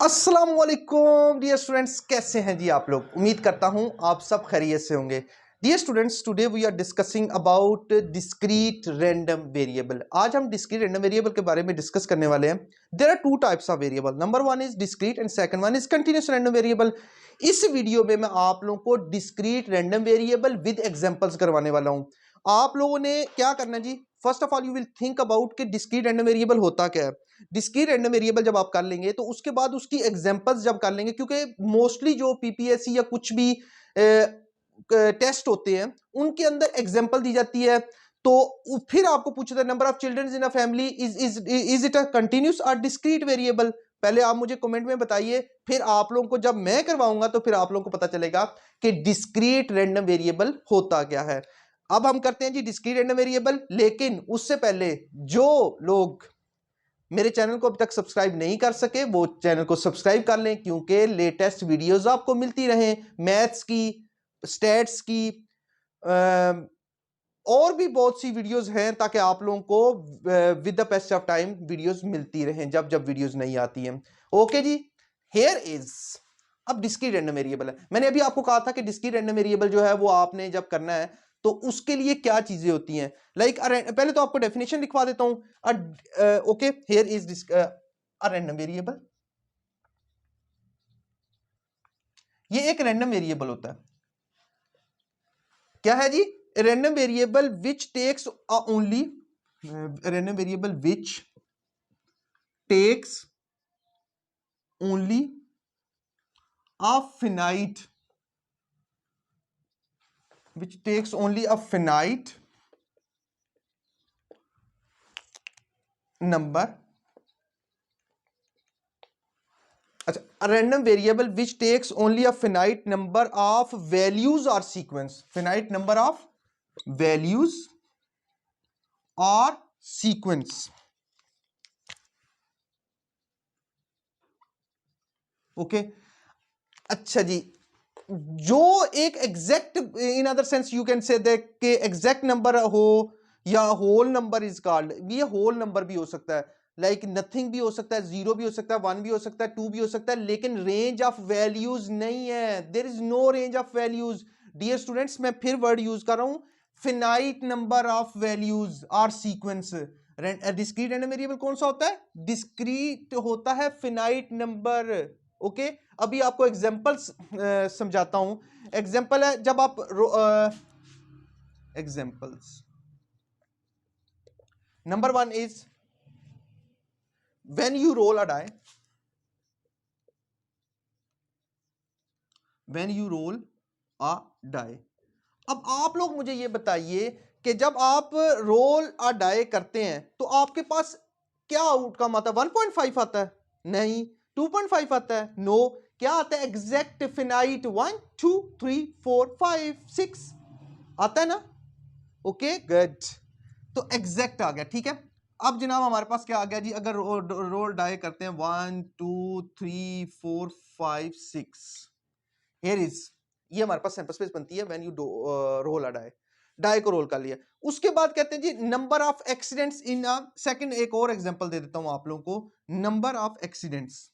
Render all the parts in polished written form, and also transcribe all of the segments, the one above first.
अस्सलाम वालेकुम dear students, कैसे हैं जी आप लोग। उम्मीद करता हूं आप सब खैरियत से होंगे। Dear students, today we are discussing about discrete random variable. आज हम डिस्क्रीट रैंडम वेरिएबल के बारे में डिस्कस करने वाले हैं। There are two types of variable, number one is discrete and second one is continuous random variable. इस video में मैं आप लोगों को discrete random variable with examples करवाने वाला हूं। आप लोगों ने क्या करना है जी, first of all you will think about कि डिस्क्रीट रैंडम वेरिएबल होता क्या है। डिस्क्रीट रैंडम वेरिएबल जब आप कर लेंगे तो उसके बाद उसकी एग्जांपल्स जब कर लेंगे, क्योंकि मोस्टली जो पीपीएससी या कुछ भी टेस्ट होते हैं उनके अंदर एग्जांपल दी जाती है। तो फिर आपको पूछता है number of children in a family is it a continuous और डिस्क्रीट वेरिएबल। पहले आप मुझे कमेंट में बताइए, फिर आप लोगों को जब मैं करवाऊंगा तो फिर आप लोगों को पता चलेगा कि डिस्क्रीट रैंडम वेरिएबल होता क्या है। अब हम करते हैं जी डिस्क्रीट रैंडम वेरिएबल, लेकिन उससे पहले जो लोग मेरे चैनल को अभी तक सब्सक्राइब नहीं कर सके वो चैनल को सब्सक्राइब कर लें, क्योंकि लेटेस्ट वीडियोस आपको मिलती रहें, मैथ्स की, स्टैट्स की, और भी बहुत सी वीडियोस हैं, ताकि आप लोगों को with the best of time videos मिलती रहें जब जब वीडियोस नहीं आती हैं। ओके जी, हियर इज। अब डिस्क्रीट रैंडम वेरिएबल है, मैंने अभी आपको कहा था कि डिस्क्रीट रैंडम वेरिएबल जो है वो आपने जब करना है तो उसके लिए क्या चीजें होती हैं। पहले तो आपको डेफिनेशन लिखवा देता हूं। Okay, here is a random variable. ये एक रैंडम वेरिएबल होता है। क्या है जी? Random variable which takes only, random variable which takes only a finite, which takes only a finite number, अच्छा, a random variable which takes only a finite number of values or sequence, finite number of values or sequence। Okay, अच्छा जी, जो एक exact, in other sense you can say that कि exact number हो या whole number is called, ये whole number भी हो सकता है, लाइक नथिंग भी हो सकता है, जीरो भी हो सकता है, वन भी हो सकता है, टू भी हो सकता है, लेकिन रेंज ऑफ वैल्यूज नहीं है। There is no range of values. Dear students, मैं फिर वर्ड यूज कर रहा हूं, finite number of values are sequence. Discrete random variable कौन सा होता है? डिस्क्रीट होता है फिनाइट नंबर। ओके, अभी आपको एग्जांपल्स समझाता हूं। एग्जांपल है जब आप examples, number one is when you roll a die, when you roll a die. अब आप लोग मुझे ये बताइए कि जब आप रोल अ डाई करते हैं तो आपके पास क्या आउटकम आता है? 1.5 आता है? नहीं। 2.5 आता है? नो। क्या आता है? एग्जैक्ट फिनाइट 1 2 3 4 5 6 आता है ना? ओके गुड, तो एग्जैक्ट आ गया। ठीक है, अब जनाब हमारे पास क्या आ गया जी? अगर रोल डाई करते हैं 1 2 3 4 5 6, हियर इज, ये हमारे पास सैंपल स्पेस बनती है when you roll a die. Die को रोल कर लिया, उसके बाद कहते हैं जी number of accidents in a second. एक और एग्जांपल दे देता हूं आप लोगों को, number of accidents,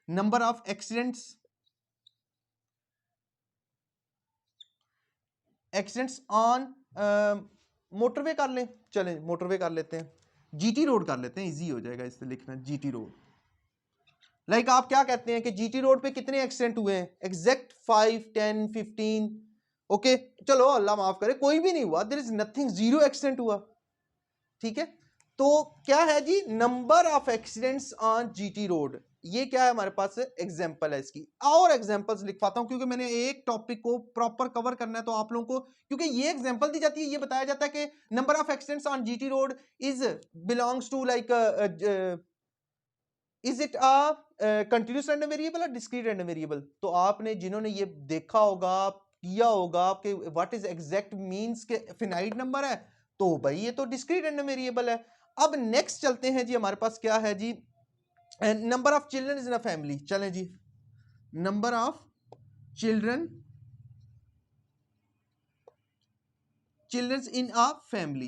number of accidents, accidents on motorway कर लें, चलें मोटरवे कर लेते हैं, जीटी रोड कर लेते हैं, इजी हो जाएगा इससे लिखना, जीटी रोड। लाइक आप क्या कहते हैं कि जीटी रोड पे कितने एक्सीडेंट हुए हैं? एग्जैक्ट 5 10 15। ओके, चलो अल्लाह माफ करे कोई भी नहीं हुआ, there is nothing, zero accident हुआ। ठीक है, तो क्या है जी? Number of accidents on GT road. ये क्या है हमारे पास? एग्जांपल है इसकी। और एग्जांपल्स लिखवाता हूं क्योंकि मैंने एक टॉपिक को प्रॉपर कवर करना है, तो आप लोगों को, क्योंकि ये एग्जांपल दी जाती है, ये बताया जाता है कि number of accidents on GT road is belongs to like, is it a continuous random variable और डिस्क्रीट रैंडम वेरिएबल। तो आपने जिन्होंने ये देखा होगा, किया होगा कि व्हाट इज एग्जैक्ट मींस के फिनाइट नंबर है, तो भाई ये तो डिस्क्रीट रैंडम वेरिएबल है। अब नेक्स्ट चलते हैं जी, हमारे पास क्या है जी? Number of children in a family. चलें जी, number of children, children in a family.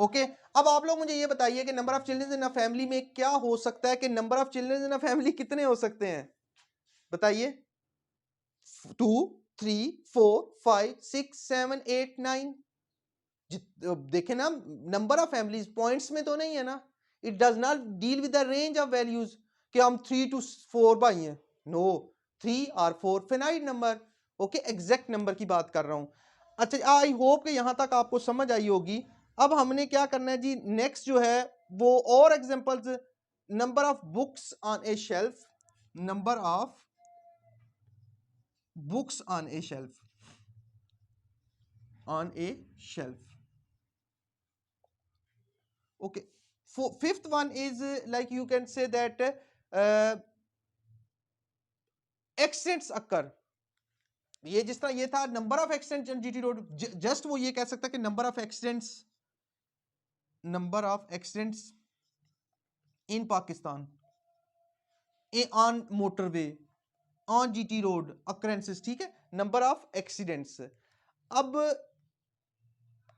Okay अब आप लोग मुझे ये बताइए कि number of children in a family में क्या हो सकता है, कि number of children in a family कितने हो सकते हैं, बताइए। 2 3 4 5 6 7 8 9। देखें ना, नंबर ऑफ फैमिलीज पॉइंट्स में तो नहीं है ना, it does not deal with the range of values कि हम 3 to 4 भाई हैं, नो, 3 और 4 finite number. Okay exact number की बात कर रहा हूं। अच्छा आई होप कि यहां तक आपको समझ आई होगी। अब हमने क्या करना है जी, नेक्स्ट जो है वो और examples, number of books on a shelf, number of books on a shelf, on a shelf. Okay. For fifth one is like you can say that accidents occur. ये जिस तरह ये था number of accidents on GT road, just वो ये कह सकता है कि number of accidents in Pakistan on motorway on GT road occurrences, ठीक है, नंबर ऑफ एक्सीडेंट्स। अब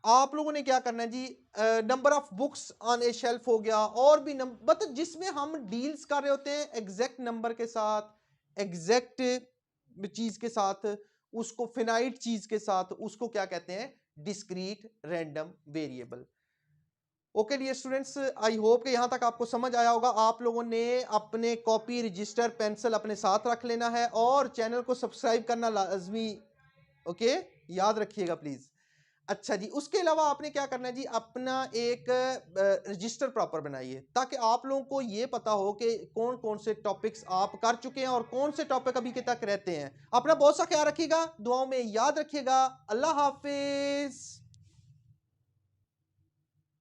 आप लोगों ने क्या करना है जी, number of books on a shelf हो गया, और भी मतलब जिसमें हम डील्स कर रहे होते हैं एग्जैक्ट नंबर के साथ, एग्जैक्ट चीज के साथ, उसको फिनाइट चीज के साथ, उसको क्या कहते हैं, discrete random variable. Okay dear students, I hope कि यहां तक आपको समझ आया होगा। आप लोगों ने अपने कॉपी, रजिस्टर, पेंसिल अपने साथ रख लेना है और चैनल को सब्सक्राइब करना लाजमी, ओके, याद रखिएगा प्लीज। अच्छा जी, उसके अलावा आपने क्या करना है जी, अपना एक रजिस्टर प्रॉपर बनाइए ताकि आप लोगों को ये पता हो कि कौन कौन से टॉपिक्स आप कर चुके हैं और कौन से टॉपिक अभी के तक रहते हैं। अपना बहुत सा ख्याल रखिएगा, दुआओं में याद रखिएगा। अल्लाह हाफिज।